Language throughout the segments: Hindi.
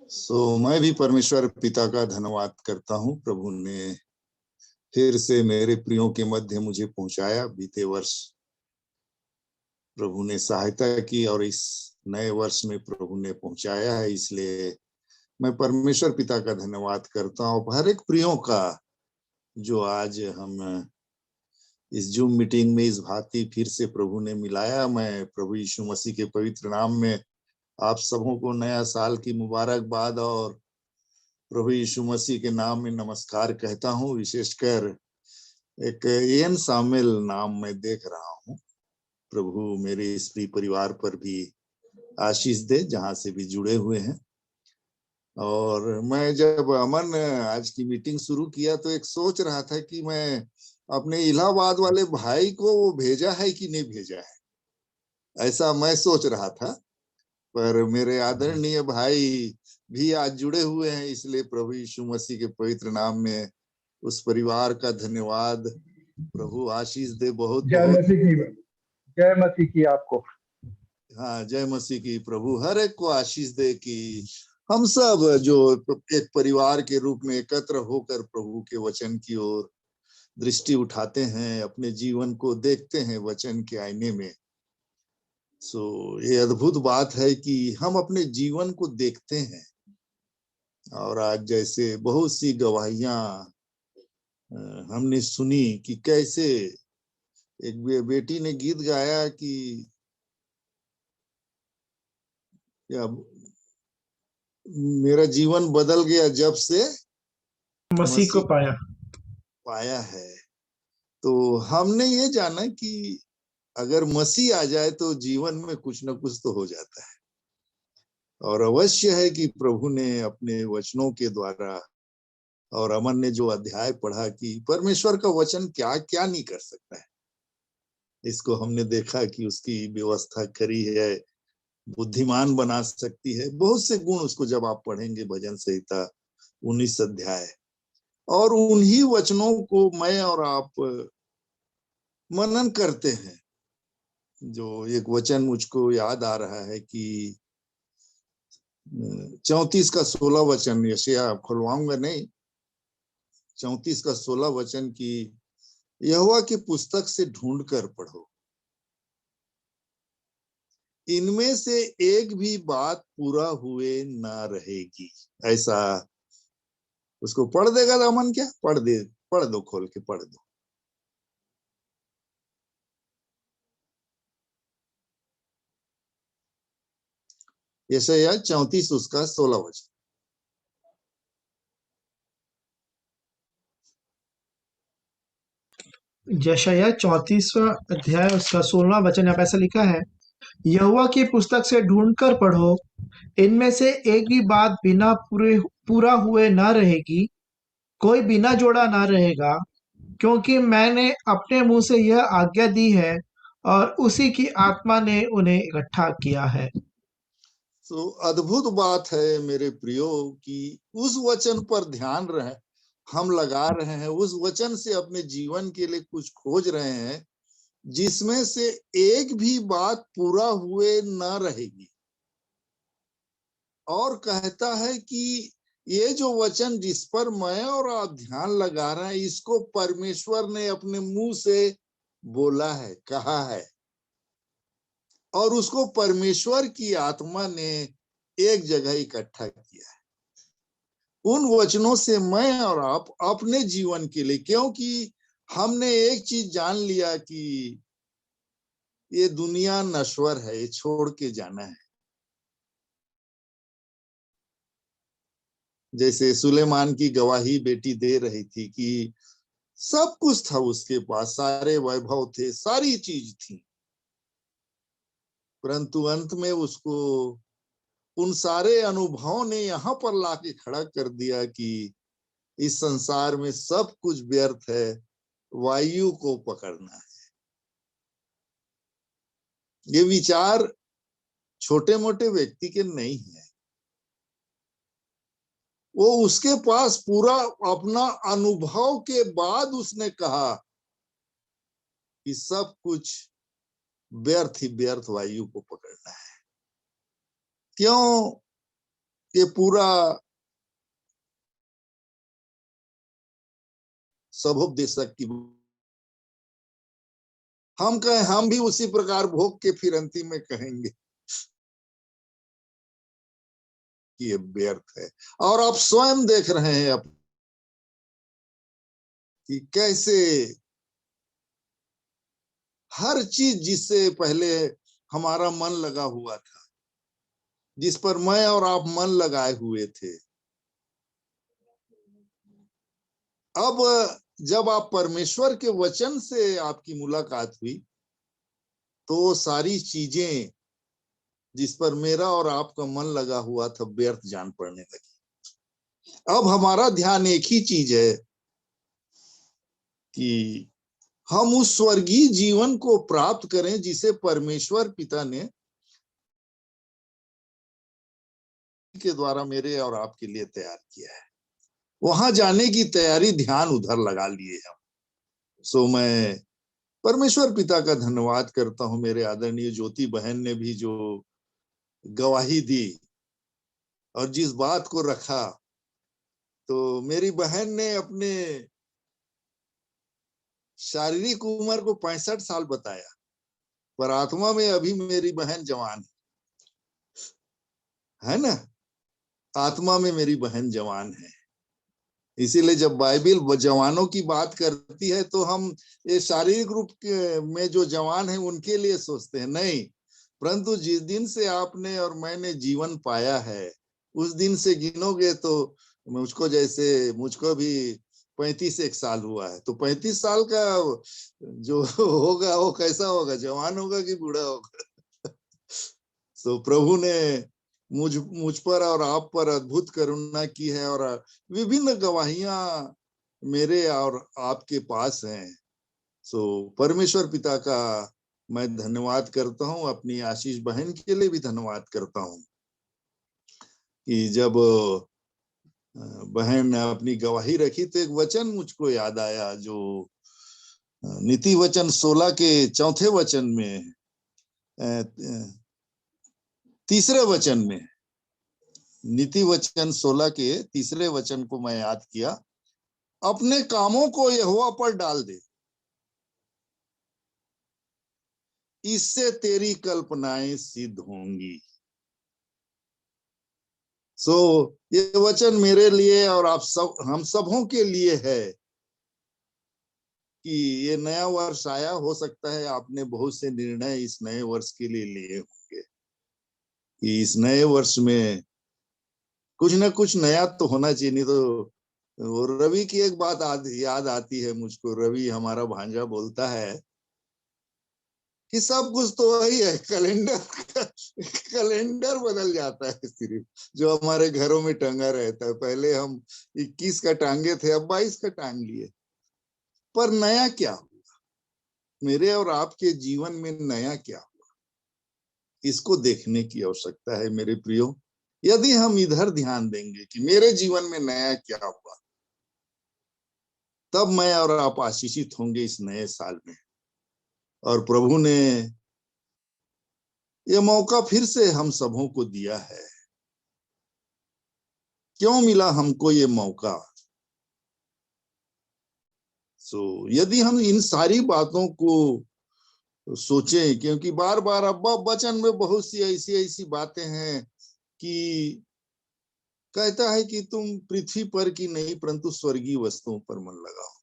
मैं भी परमेश्वर पिता का धन्यवाद करता हूँ। प्रभु ने फिर से मेरे प्रियों के मध्य मुझे पहुंचाया। बीते वर्ष प्रभु ने सहायता की और इस नए वर्ष में प्रभु ने पहुंचाया है, इसलिए मैं परमेश्वर पिता का धन्यवाद करता हूँ। हर एक प्रियों का जो आज हम इस जूम मीटिंग में इस भांति फिर से प्रभु ने मिलाया। मैं प्रभु यीशु मसीह के पवित्र नाम में आप सबों को नया साल की मुबारकबाद और प्रभु यीशु मसीह के नाम में नमस्कार कहता हूँ। विशेषकर एक एन सामेल नाम मैं देख रहा हूँ। प्रभु मेरे इस प्रिय परिवार पर भी आशीष दे जहां से भी जुड़े हुए हैं। और मैं जब अमन आज की मीटिंग शुरू किया तो एक सोच रहा था कि मैं अपने इलाहाबाद वाले भाई को वो भेजा है कि नहीं भेजा है, ऐसा मैं सोच रहा था। पर मेरे आदरणीय भाई भी आज जुड़े हुए हैं, इसलिए प्रभु यीशु मसीह के पवित्र नाम में उस परिवार का धन्यवाद। प्रभु आशीष दे बहुत जय बहुत। मसीह की, जय मसीह की आपको। हाँ, जय मसीह की। प्रभु हर एक को आशीष दे कि हम सब जो एक परिवार के रूप में एकत्र होकर प्रभु के वचन की ओर दृष्टि उठाते हैं, अपने जीवन को देखते हैं वचन के आईने में। ये अद्भुत बात है कि हम अपने जीवन को देखते हैं। और आज जैसे बहुत सी गवाहियां हमने सुनी कि कैसे एक बेटी ने गीत गाया कि मेरा जीवन बदल गया जब से मसीह को पाया है। तो हमने ये जाना कि अगर मसीह आ जाए तो जीवन में कुछ न कुछ तो हो जाता है। और अवश्य है कि प्रभु ने अपने वचनों के द्वारा, और अमन ने जो अध्याय पढ़ा कि परमेश्वर का वचन क्या क्या नहीं कर सकता है, इसको हमने देखा कि उसकी व्यवस्था करी है, बुद्धिमान बना सकती है। बहुत से गुण उसको जब आप पढ़ेंगे भजन संहिता 19 अध्याय, और उन्हीं वचनों को मैं और आप मनन करते हैं। जो एक वचन मुझको याद आ रहा है कि 34 का 16 वचन, यशायाह खुलवाऊंगा नहीं, 34 का 16 वचन की यहोवा की पुस्तक से ढूंढ कर पढ़ो, इनमें से एक भी बात पूरा हुए ना रहेगी। ऐसा उसको पढ़ देगा तो अमन क्या पढ़ दो, खोल के पढ़ दो। यशायाह 34 उसका 16 वचन। यशायाह 34वां अध्याय उसका 16वां वचन यहाँ पे ऐसा लिखा है, यहोवा की पुस्तक से ढूंढकर पढ़ो, इनमें से एक भी बात बिना पूरा हुए ना रहेगी, कोई बिना जोड़ा ना रहेगा, क्योंकि मैंने अपने मुंह से यह आज्ञा दी है और उसी की आत्मा ने उन्हें इकट्ठा किया है। तो अद्भुत बात है मेरे प्रियो कि उस वचन पर ध्यान रहे, हम लगा रहे हैं, उस वचन से अपने जीवन के लिए कुछ खोज रहे हैं, जिसमें से एक भी बात पूरा हुए न रहेगी। और कहता है कि ये जो वचन जिस पर मैं और आप ध्यान लगा रहे हैं, इसको परमेश्वर ने अपने मुंह से बोला है, कहा है, और उसको परमेश्वर की आत्मा ने एक जगह इकट्ठा किया है। उन वचनों से मैं और आप अपने जीवन के लिए, क्योंकि हमने एक चीज जान लिया कि ये दुनिया नश्वर है, ये छोड़ के जाना है। जैसे सुलेमान की गवाही बेटी दे रही थी कि सब कुछ था उसके पास, सारे वैभव थे, सारी चीज थी, परंतु अंत में उसको उन सारे अनुभवों ने यहां पर लाके खड़ा कर दिया कि इस संसार में सब कुछ व्यर्थ है, वायु को पकड़ना है। ये विचार छोटे मोटे व्यक्ति के नहीं है, वो उसके पास पूरा अपना अनुभव के बाद उसने कहा कि सब कुछ व्यर्थ ही व्यर्थ, वायु को पकड़ना है। क्यों? के पूरा सबोपदेशक की हम कहें, हम भी उसी प्रकार भोग के फिर अंतिम में कहेंगे कि ये व्यर्थ है। और आप स्वयं देख रहे हैं अब कि कैसे हर चीज जिससे पहले हमारा मन लगा हुआ था, जिस पर मैं और आप मन लगाए हुए थे, अब जब आप परमेश्वर के वचन से आपकी मुलाकात हुई तो सारी चीजें जिस पर मेरा और आपका मन लगा हुआ था व्यर्थ जान पड़ने लगी। अब हमारा ध्यान एक ही चीज है कि हम उस स्वर्गीय जीवन को प्राप्त करें जिसे परमेश्वर पिता ने के द्वारा मेरे और आपके लिए तैयार किया है। वहां जाने की तैयारी, ध्यान उधर लगा लिए हम। सो मैं परमेश्वर पिता का धन्यवाद करता हूं। मेरे आदरणीय ज्योति बहन ने भी जो गवाही दी और जिस बात को रखा, तो मेरी बहन ने अपने शारीरिक उम्र को 65 साल बताया, पर आत्मा में अभी मेरी बहन जवान है ना। आत्मा में मेरी बहन जवान है। इसीलिए जब बाइबिल जवानों की बात करती है तो हम ये शारीरिक रूप में जो जवान है उनके लिए सोचते हैं, नहीं, परंतु जिस दिन से आपने और मैंने जीवन पाया है उस दिन से गिनोगे तो मुझको भी 35 साल हुआ है। तो 35 साल का जो होगा वो कैसा होगा, जवान होगा कि बूढ़ा होगा। तो प्रभु ने मुझ पर और आप पर अद्भुत करुणा की है और विभिन्न गवाहियां मेरे और आपके पास हैं। सो परमेश्वर पिता का मैं धन्यवाद करता हूं। अपनी आशीष बहन के लिए भी धन्यवाद करता हूं कि जब बहन ने अपनी गवाही रखी तो एक वचन मुझको याद आया जो नीति वचन 16 के 4 वचन में, तीसरे वचन में, नीति वचन 16 के 3 वचन को मैं याद किया, अपने कामों को यहोवा पर डाल दे, इससे तेरी कल्पनाएं सिद्ध होंगी। सो ये वचन मेरे लिए और आप सब, हम सबों के लिए है कि ये नया वर्ष आया, हो सकता है आपने बहुत से निर्णय इस नए वर्ष के लिए लिए होंगे कि इस नए वर्ष में कुछ ना कुछ नया तो होना चाहिए, नहीं तो। और रवि की एक बात याद आती है मुझको। रवि हमारा भांजा बोलता है कि सब कुछ तो वही है, कैलेंडर बदल जाता है सिर्फ, जो हमारे घरों में टंगा रहता है। पहले हम 21 का टांगे थे, अब 22 का टांग लिए। पर नया क्या हुआ मेरे और आपके जीवन में, नया क्या हुआ, इसको देखने की आवश्यकता है मेरे प्रियो। यदि हम इधर ध्यान देंगे कि मेरे जीवन में नया क्या हुआ, तब मैं और आप आशीषित होंगे इस नए साल में। और प्रभु ने ये मौका फिर से हम सबों को दिया है। क्यों मिला हमको ये मौका? यदि हम इन सारी बातों को सोचें, क्योंकि बार बार अब वचन में बहुत सी ऐसी ऐसी बातें हैं कि कहता है कि तुम पृथ्वी पर की नहीं परंतु स्वर्गीय वस्तुओं पर मन लगाओ,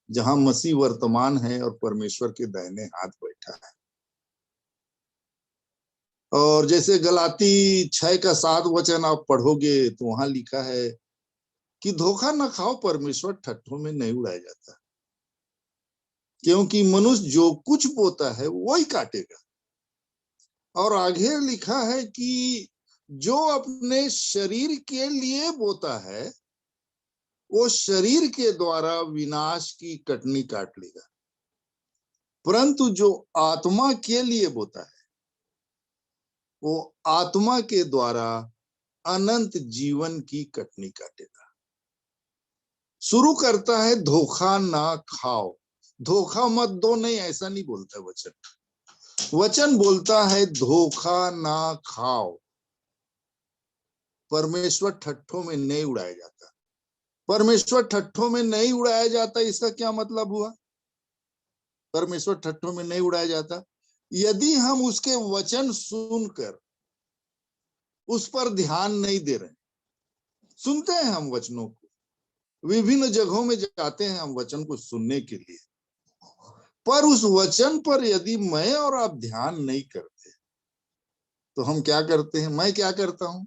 जहां मसीह वर्तमान है और परमेश्वर के दाहिने हाथ बैठा है। और जैसे गलाती 6 का 7 वचन आप पढ़ोगे तो वहां लिखा है कि धोखा न खाओ, परमेश्वर ठट्ठों में नहीं उड़ाया जाता, क्योंकि मनुष्य जो कुछ बोता है वही काटेगा। और आगे लिखा है कि जो अपने शरीर के लिए बोता है वो शरीर के द्वारा विनाश की कटनी काट लेगा, परंतु जो आत्मा के लिए बोता है वो आत्मा के द्वारा अनंत जीवन की कटनी काटेगा। शुरू करता है धोखा ना खाओ, धोखा मत दो, नहीं ऐसा नहीं बोलता वचन बोलता है धोखा ना खाओ। परमेश्वर ठट्ठों में नहीं उड़ाया जाता। परमेश्वर ठट्ठों में नहीं उड़ाया जाता, इसका क्या मतलब हुआ? परमेश्वर ठट्ठों में नहीं उड़ाया जाता। यदि हम उसके वचन सुनकर उस पर ध्यान नहीं दे रहे, सुनते हैं हम वचनों को, विभिन्न जगहों में जाते हैं हम वचन को सुनने के लिए, पर उस वचन पर यदि मैं और आप ध्यान नहीं करते तो हम क्या करते हैं? मैं क्या करता हूं?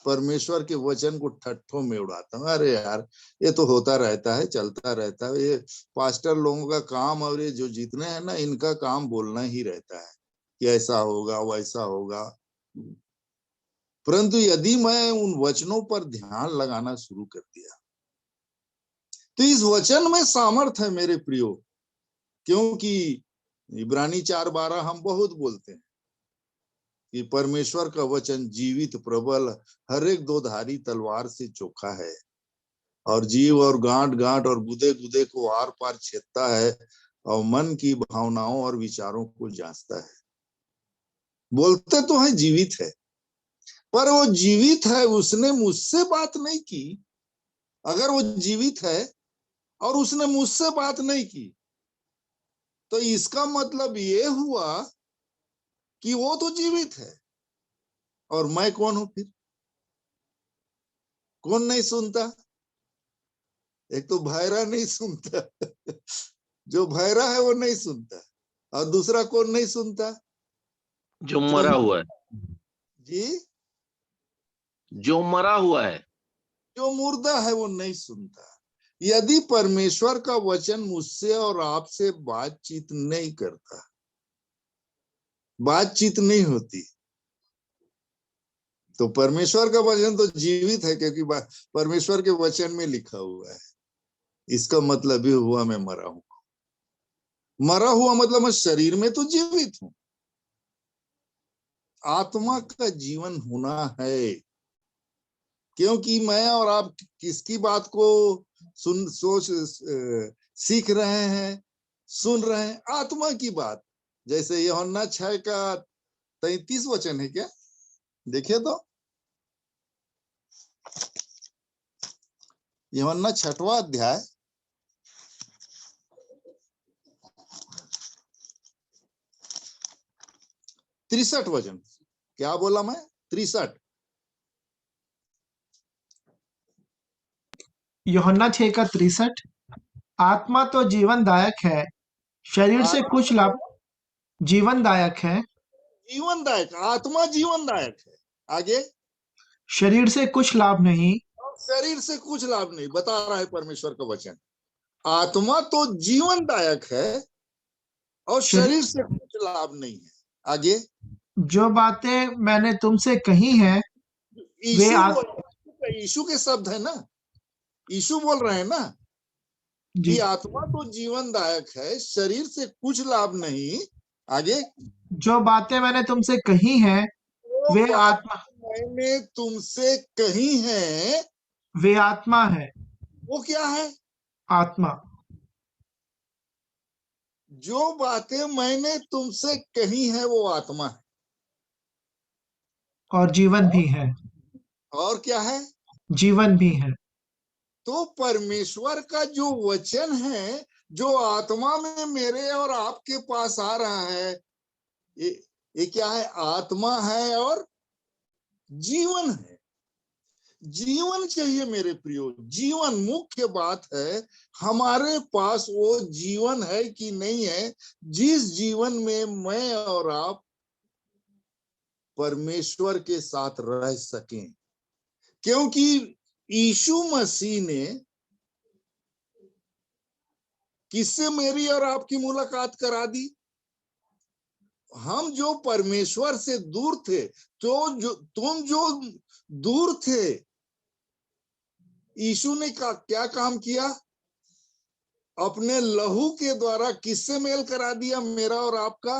परमेश्वर के वचन को ठट्ठों में उड़ाता हूं। अरे यार, ये तो होता रहता है, चलता रहता है, ये पास्टर लोगों का काम, और ये जो जितने हैं ना, इनका काम बोलना ही रहता है कि ऐसा होगा वैसा होगा। परंतु यदि मैं उन वचनों पर ध्यान लगाना शुरू कर दिया तो इस वचन में सामर्थ है मेरे प्रियो, क्योंकि इब्रानी 4:12 हम बहुत बोलते हैं कि परमेश्वर का वचन जीवित, प्रबल, हर एक दो धारी तलवार से चोखा है और जीव और गांठ गांठ और गुदे गुदे को आर पार छेदता है और मन की भावनाओं और विचारों को जांचता है। बोलते तो है जीवित है, पर वो जीवित है, उसने मुझसे बात नहीं की। अगर वो जीवित है और उसने मुझसे बात नहीं की तो इसका मतलब ये हुआ कि वो तो जीवित है और मैं कौन हूं फिर? कौन नहीं सुनता? एक तो भैरा नहीं सुनता जो भैरा है वो नहीं सुनता, और दूसरा कौन नहीं सुनता? जो मरा हुआ है। जी, जो मरा हुआ है, जो मुर्दा है वो नहीं सुनता। यदि परमेश्वर का वचन मुझसे और आपसे बातचीत नहीं करता, बातचीत नहीं होती, तो परमेश्वर का वचन तो जीवित है, क्योंकि परमेश्वर के वचन में लिखा हुआ है। इसका मतलब ये हुआ मैं मरा हूं। मरा हुआ मतलब मैं शरीर में तो जीवित हूं, आत्मा का जीवन होना है। क्योंकि मैं और आप किसकी बात को सीख रहे हैं, सुन रहे हैं? आत्मा की बात। जैसे यूहन्ना 6:33 वचन है क्या? देखिए तो, यूहन्ना 6वां अध्याय 63 वचन। क्या बोला मैं? 63। यूहन्ना 6:63। आत्मा तो जीवनदायक है, शरीर से कुछ लाभ। जीवनदायक है, जीवनदायक, आत्मा जीवनदायक है। आगे, शरीर से कुछ लाभ नहीं। और शरीर से कुछ लाभ नहीं, बता रहा है परमेश्वर का वचन। आत्मा तो जीवनदायक है और शरीर से कुछ लाभ नहीं है। आगे, जो बातें मैंने तुमसे कही हैं वे यीशु के शब्द है ना, यीशु बोल रहे हैं ना जी, कि आत्मा तो जीवनदायक है, शरीर से कुछ लाभ नहीं। आगे, जो बातें मैंने तुमसे कही हैं वो वे बात आत्मा मैंने तुमसे कही है, वे आत्मा है। वो क्या है? आत्मा। जो बातें मैंने तुमसे कही है वो आत्मा है। और जीवन भी है। और क्या है? जीवन भी है। तो परमेश्वर का जो वचन है, जो आत्मा में मेरे और आपके पास आ रहा है, ये क्या है? आत्मा है और जीवन है। जीवन चाहिए मेरे प्रियो, जीवन मुख्य बात है। हमारे पास वो जीवन है कि नहीं है, जिस जीवन में मैं और आप परमेश्वर के साथ रह सकें। क्योंकि यीशु मसीह ने किससे मेरी और आपकी मुलाकात करा दी? हम जो परमेश्वर से दूर थे, तो तुम जो दूर थे, यीशु ने क्या काम किया? अपने लहू के द्वारा किससे मेल करा दिया मेरा और आपका?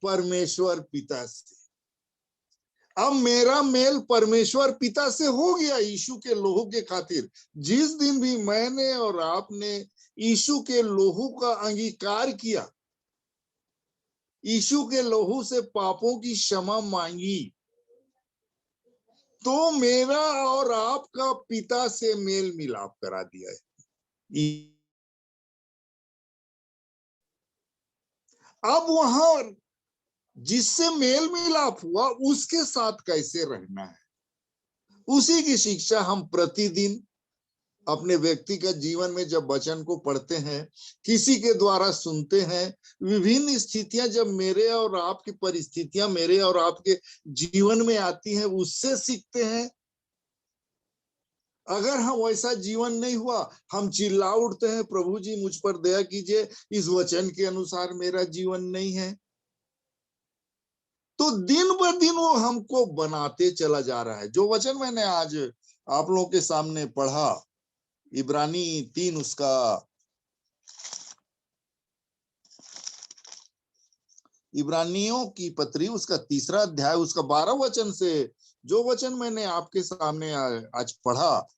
परमेश्वर पिता से। अब मेरा मेल परमेश्वर पिता से हो गया यीशु के लोहू के खातिर। जिस दिन भी मैंने और आपने यीशु के लोहू का अंगीकार किया, यीशु के लोहू से पापों की क्षमा मांगी, तो मेरा और आपका पिता से मेल मिलाप करा दिया है। अब वहां जिससे मेल मिलाप हुआ उसके साथ कैसे रहना है, उसी की शिक्षा हम प्रतिदिन अपने व्यक्तिगत जीवन में जब वचन को पढ़ते हैं, किसी के द्वारा सुनते हैं, विभिन्न स्थितियां जब मेरे और आपकी परिस्थितियां मेरे और आपके जीवन में आती हैं, उससे सीखते हैं। अगर हम वैसा जीवन नहीं हुआ, हम चिल्ला उठते हैं, प्रभु जी मुझ पर दया कीजिए, इस वचन के अनुसार मेरा जीवन नहीं है। तो दिन ब दिन वो हमको बनाते चला जा रहा है। जो वचन मैंने आज आप लोगों के सामने पढ़ा, इब्रानी 3 उसका इब्रानियों की पत्री उसका 3 अध्याय उसका 12 वचन से जो वचन मैंने आपके सामने आज पढ़ा,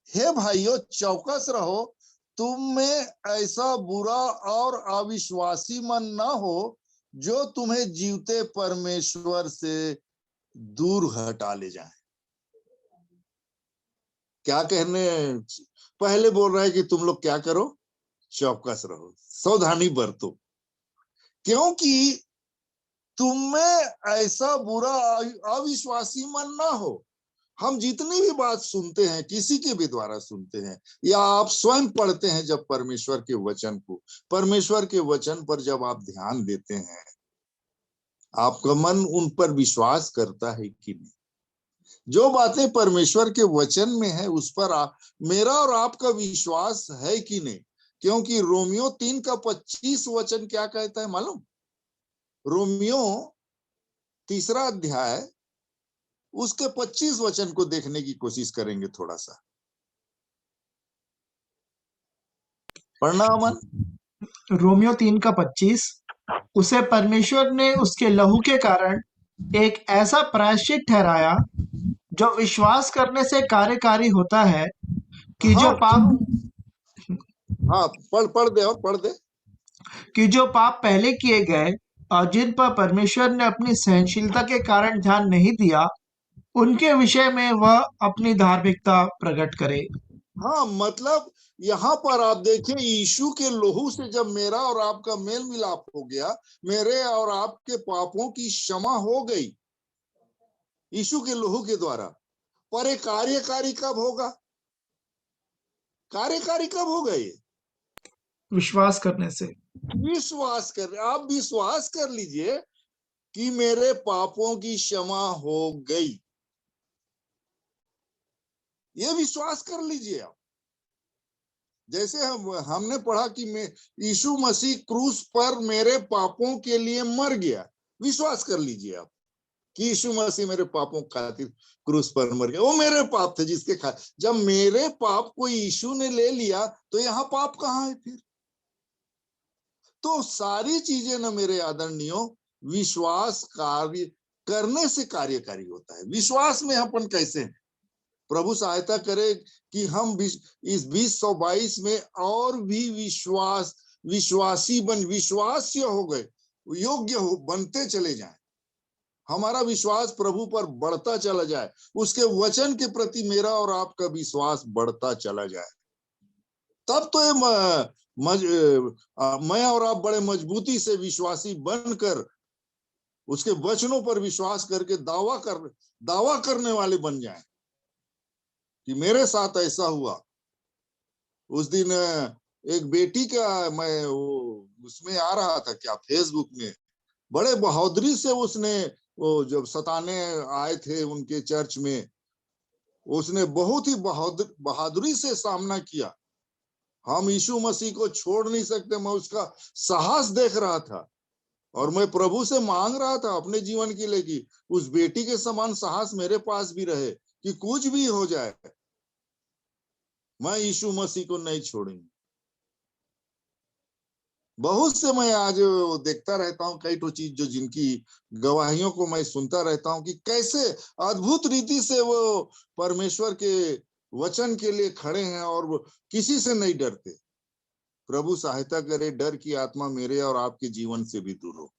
हे भाइयों चौकस रहो, तुम में ऐसा बुरा और अविश्वासी मन न हो जो तुम्हें जीवते परमेश्वर से दूर हटा ले जाए। क्या कहने पहले बोल रहा है कि तुम लोग क्या करो, चौकस रहो, सावधानी बरतो, क्योंकि तुम्हें ऐसा बुरा अविश्वासी मन ना हो। हम जितनी भी बात सुनते हैं, किसी के भी द्वारा सुनते हैं या आप स्वयं पढ़ते हैं, जब परमेश्वर के वचन को, परमेश्वर के वचन पर जब आप ध्यान देते हैं, आपका मन उन पर विश्वास करता है कि नहीं? जो बातें परमेश्वर के वचन में है उस पर मेरा और आपका विश्वास है कि नहीं? क्योंकि रोमियो 3 का 25 वचन क्या कहता है मालूम? रोमियो 3 अध्याय उसके 25 वचन को देखने की कोशिश करेंगे थोड़ा सा। पढ़ना अमन। रोमियो 3 का 25, उसे परमेश्वर ने उसके लहू के कारण एक ऐसा प्रायश्चित ठहराया जो विश्वास करने से कार्यकारी होता है कि जो पाप हाँ पढ़ दे कि जो पाप पहले किए गए और जिन पर परमेश्वर ने अपनी सहनशीलता के कारण ध्यान नहीं दिया, उनके विषय में वह अपनी धार्मिकता प्रकट करे। हाँ, मतलब यहाँ पर आप देखें, यीशु के लोहू से जब मेरा और आपका मेल मिलाप हो गया, मेरे और आपके पापों की क्षमा हो गई यीशु के लोहू के द्वारा। पर एक कार्यकारी कब होगा? कार्यकारी कब होगा? ये विश्वास करने से। विश्वास कर, आप विश्वास कर लीजिए कि मेरे पापों की क्षमा हो गई, ये विश्वास कर लीजिए आप। जैसे हमने पढ़ा कि मैं यीशु मसीह क्रूस पर मेरे पापों के लिए मर गया, विश्वास कर लीजिए आप कि यीशु मसीह मेरे पापों खातिर क्रूस पर मर गया। वो मेरे पाप थे जिसके जब मेरे पाप को यीशु ने ले लिया, तो यहाँ पाप कहाँ है फिर? तो सारी चीजें ना मेरे आदरणीयों, विश्वास कार्य करने से कार्यकारी होता है। विश्वास में अपन कैसे हैं? प्रभु सहायता करे कि हम इस 2022 में और भी विश्वास्य हो गए, योग्य बनते चले जाएं। हमारा विश्वास प्रभु पर बढ़ता चला जाए, उसके वचन के प्रति मेरा और आपका विश्वास बढ़ता चला जाए, तब तो ये मैं और आप बड़े मजबूती से विश्वासी बनकर उसके वचनों पर विश्वास करके दावा करने वाले बन जाएं कि मेरे साथ ऐसा हुआ। उस दिन एक बेटी का मैं उसमें आ रहा था क्या फेसबुक में, बड़े बहादुरी से उसने, वो जब सताने आए थे उनके चर्च में, उसने बहुत ही बहादुरी से सामना किया। हम यीशु मसीह को छोड़ नहीं सकते, मैं उसका साहस देख रहा था और मैं प्रभु से मांग रहा था अपने जीवन के लिए कि उस बेटी के समान साहस मेरे पास भी रहे कि कुछ भी हो जाए मैं यीशु मसीह को नहीं छोड़ूंगी। बहुत से मैं आज देखता रहता हूँ कई तो चीज जो जिनकी गवाहियों को मैं सुनता रहता हूँ कि कैसे अद्भुत रीति से वो परमेश्वर के वचन के लिए खड़े हैं और वो किसी से नहीं डरते। प्रभु सहायता करे, डर की आत्मा मेरे और आपके जीवन से भी दूर हो,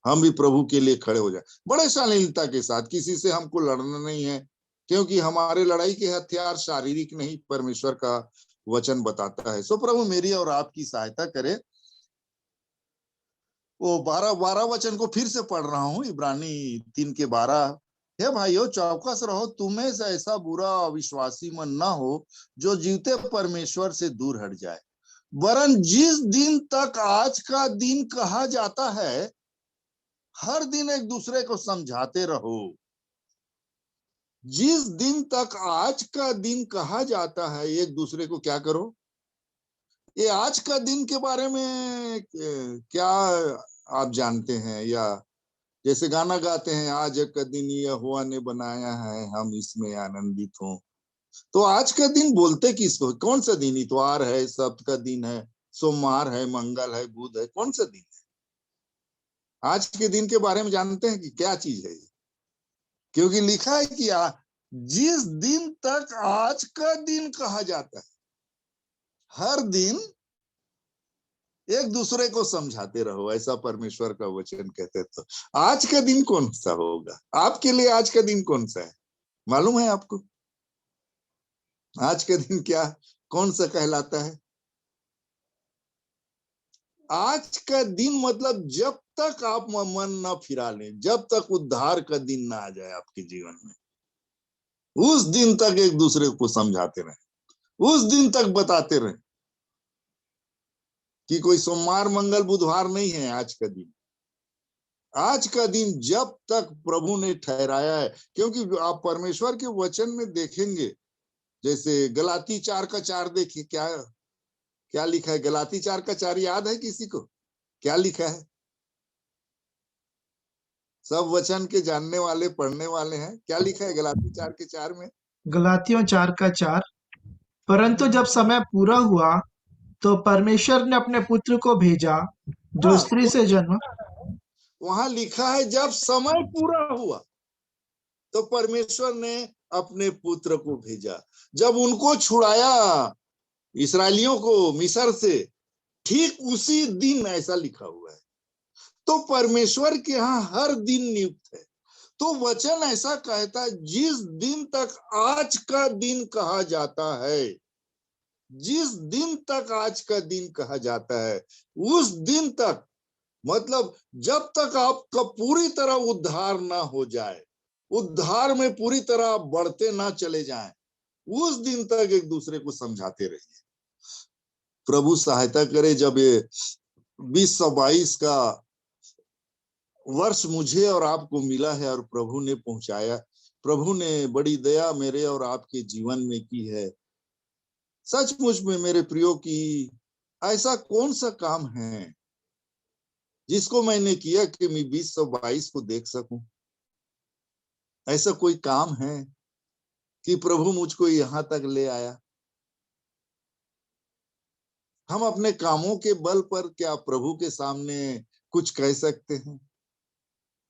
हम भी प्रभु के लिए खड़े हो जाए बड़े शालीनता के साथ। किसी से हमको लड़ना नहीं है, क्योंकि हमारे लड़ाई के हथियार शारीरिक नहीं, परमेश्वर का वचन बताता है। सो प्रभु मेरी और आपकी सहायता करे। वो 12 वचन को फिर से पढ़ रहा हूँ, इब्रानी 3:12। हे भाइयों, चौकस रहो, तुम्हें से ऐसा बुरा अविश्वासी मन ना हो जो जीवते परमेश्वर से दूर हट जाए, वरन जिस दिन तक आज का दिन कहा जाता है, हर दिन एक दूसरे को समझाते रहो। जिस दिन तक आज का दिन कहा जाता है, एक दूसरे को क्या करो। ये आज का दिन के बारे में क्या आप जानते हैं? या जैसे गाना गाते हैं, आज का दिन यहोवा ने बनाया है, हम इसमें आनंदित हों। तो आज का दिन बोलते किसको? कौन सा दिन? इतवार है, सब्त का दिन है, सोमवार है, मंगल है, बुध है, कौन सा दिन है? आज के दिन के बारे में जानते हैं कि क्या चीज है? क्योंकि लिखा है कि जिस दिन तक आज का दिन कहा जाता है, हर दिन एक दूसरे को समझाते रहो, ऐसा परमेश्वर का वचन कहते। तो आज का दिन कौन सा होगा आपके लिए? आज का दिन कौन सा है मालूम है आपको? आज का दिन क्या, कौन सा कहलाता है? आज का दिन मतलब जब तक आप मन ना फिरा लें, जब तक उद्धार का दिन ना आ जाए आपके जीवन में, उस दिन तक एक दूसरे को समझाते रहे, उस दिन तक बताते रहे कि कोई सोमवार मंगल बुधवार नहीं है आज का दिन। आज का दिन जब तक प्रभु ने ठहराया है, क्योंकि आप परमेश्वर के वचन में देखेंगे, जैसे गलाती 4:4 देखिए, क्या क्या लिखा है? गलाती 4:4 याद है किसी को? क्या लिखा है? सब वचन के जानने वाले, पढ़ने वाले हैं। क्या लिखा है गलाती 4:4 में? गलातियों 4:4। परंतु जब समय पूरा हुआ तो परमेश्वर ने अपने पुत्र को भेजा, जो हाँ, स्त्री से जन्म। वहां लिखा है जब समय पूरा हुआ तो परमेश्वर ने अपने पुत्र को भेजा। जब उनको छुड़ाया, इसराइलियों को मिस्र से, ठीक उसी दिन, ऐसा लिखा हुआ है। तो परमेश्वर के यहाँ हर दिन नियुक्त है। तो वचन ऐसा कहता है, जिस दिन तक आज का दिन कहा जाता है, जिस दिन तक आज का दिन कहा जाता है, उस दिन तक, मतलब जब तक आपका पूरी तरह उद्धार ना हो जाए, उद्धार में पूरी तरह आप बढ़ते ना चले जाएं, उस दिन तक एक दूसरे को समझाते रहिए। प्रभु सहायता करे। जब ये 2022 का वर्ष मुझे और आपको मिला है और प्रभु ने पहुंचाया, प्रभु ने बड़ी दया मेरे और आपके जीवन में की है। सचमुच में मेरे प्रियो की ऐसा कौन सा काम है जिसको मैंने किया कि मैं 2022 को देख सकूं? ऐसा कोई काम है कि प्रभु मुझको यहां तक ले आया? हम अपने कामों के बल पर क्या प्रभु के सामने कुछ कह सकते हैं?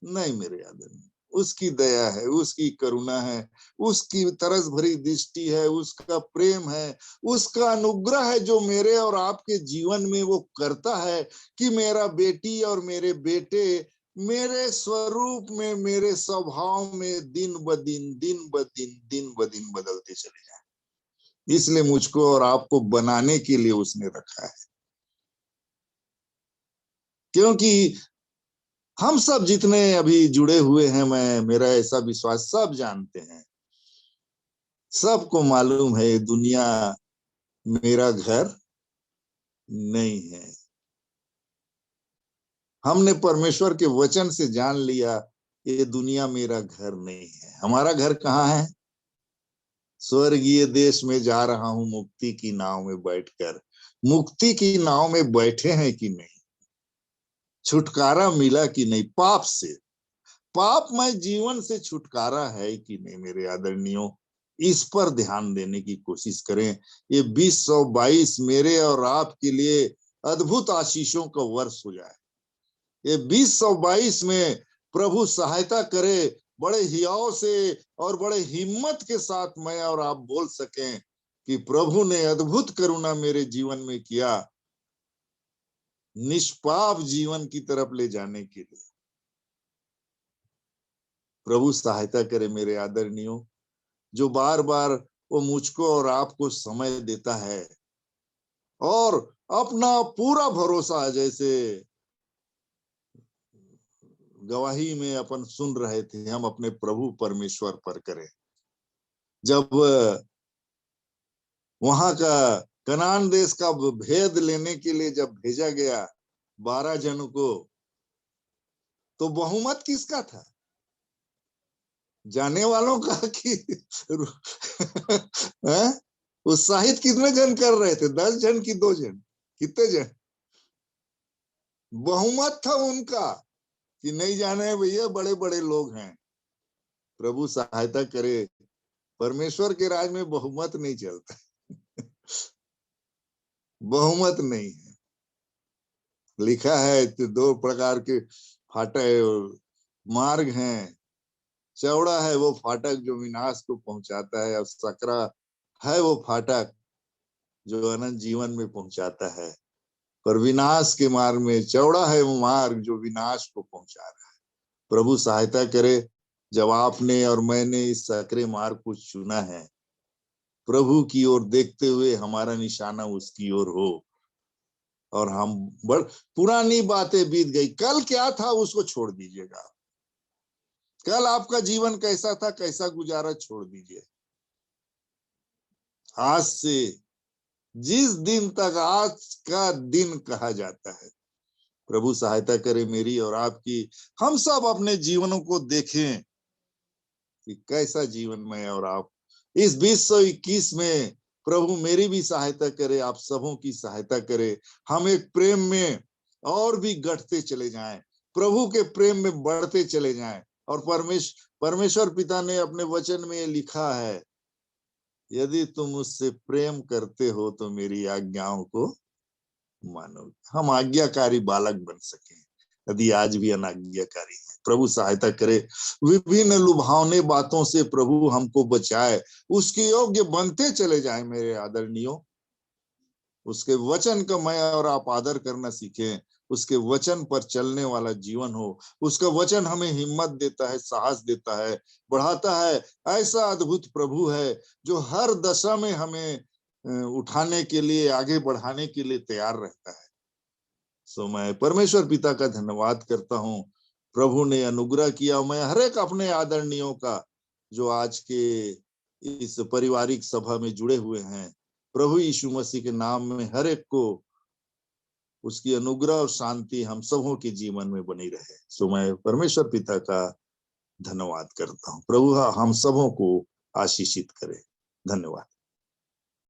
नहीं मेरे आदमी, उसकी दया है, उसकी करुणा है, उसकी तरस भरी दृष्टि है, उसका प्रेम है, उसका अनुग्रह है जो मेरे और आपके जीवन में वो करता है कि मेरा बेटी और मेरे बेटे मेरे स्वरूप में, मेरे स्वभाव में दिन ब दिन बदलते चले जाए। इसलिए मुझको और आपको बनाने के लिए उसने रखा है। क्योंकि हम सब जितने अभी जुड़े हुए हैं, मेरा ऐसा विश्वास, सब जानते हैं, सबको मालूम है, ये दुनिया मेरा घर नहीं है। हमने परमेश्वर के वचन से जान लिया, ये दुनिया मेरा घर नहीं है। हमारा घर कहाँ है? स्वर्गीय देश में जा रहा हूं, मुक्ति की नाव में बैठकर। मुक्ति की नाव में बैठे हैं कि नहीं? छुटकारा मिला कि नहीं पाप से? पापमय जीवन से छुटकारा है कि नहीं? मेरे आदरणीयों, इस पर ध्यान देने की कोशिश करें। ये 2022 मेरे और आपके लिए अद्भुत आशीषों का वर्ष हो जाए। ये 2022 में प्रभु सहायता करे, बड़े हियाव से और बड़े हिम्मत के साथ मैं और आप बोल सकें कि प्रभु ने अद्भुत करुणा मेरे जीवन में किया, निष्पाप जीवन की तरफ ले जाने के लिए। प्रभु सहायता करे मेरे आदरणीयों। जो बार बार वो मुझको और आपको समय देता है और अपना पूरा भरोसा, जैसे गवाही में अपन सुन रहे थे, हम अपने प्रभु परमेश्वर पर करें। जब वहां का कनान देश का भेद लेने के लिए जब भेजा गया 12 जनों को, तो बहुमत किसका था? जाने वालों का कि उत्साहित कितने जन कर रहे थे? 10 जन की 2 जन, कितने जन? बहुमत था उनका कि नहीं जाने भैया, बड़े बड़े लोग हैं। प्रभु सहायता करे, परमेश्वर के राज में बहुमत नहीं चलता। बहुमत नहीं है। लिखा है 2 प्रकार के फाटक मार्ग हैं। चौड़ा है वो फाटक जो विनाश को पहुंचाता है, और सकरा है वो फाटक जो अनंत जीवन में पहुंचाता है। पर विनाश के मार्ग में चौड़ा है वो मार्ग जो विनाश को पहुंचा रहा है। प्रभु सहायता करे, जब आपने और मैंने इस सकरे मार्ग को चुना है, प्रभु की ओर देखते हुए हमारा निशाना उसकी ओर हो, और हम पुरानी बातें बीत गई, कल क्या था उसको छोड़ दीजिएगा। कल आपका जीवन कैसा था, कैसा गुजारा, छोड़ दीजिए। आज से, जिस दिन तक आज का दिन कहा जाता है, प्रभु सहायता करे मेरी और आपकी, हम सब अपने जीवनों को देखें कि कैसा जीवन में, और आप इस 2021 में प्रभु मेरी भी सहायता करे, आप सबों की सहायता करे। हम एक प्रेम में और भी गढ़ते चले जाएं, प्रभु के प्रेम में बढ़ते चले जाएं। और परमेश्वर पिता ने अपने वचन में लिखा है, यदि तुम मुझसे प्रेम करते हो तो मेरी आज्ञाओं को मानोगे। हम आज्ञाकारी बालक बन सके, यदि आज भी अनाज्ञाकारी है। प्रभु सहायता करे, विभिन्न लुभावने बातों से प्रभु हमको बचाए, उसके योग्य बनते चले जाए मेरे आदरणीयों। उसके वचन का मैं और आप आदर करना सीखें, उसके वचन पर चलने वाला जीवन हो। उसका वचन हमें हिम्मत देता है, साहस देता है, बढ़ाता है। ऐसा अद्भुत प्रभु है जो हर दशा में हमें उठाने के लिए, आगे बढ़ाने के लिए तैयार रहता है। सो मैं परमेश्वर पिता का धन्यवाद करता हूँ। प्रभु ने अनुग्रह किया। मैं हर एक अपने आदरणीयों का जो आज के इस पारिवारिक सभा में जुड़े हुए हैं, प्रभु यीशु मसीह के नाम में हर एक को उसकी अनुग्रह और शांति हम सबों के जीवन में बनी रहे। सो मैं परमेश्वर पिता का धन्यवाद करता हूँ। प्रभु हम सबों को आशीषित करे। धन्यवाद।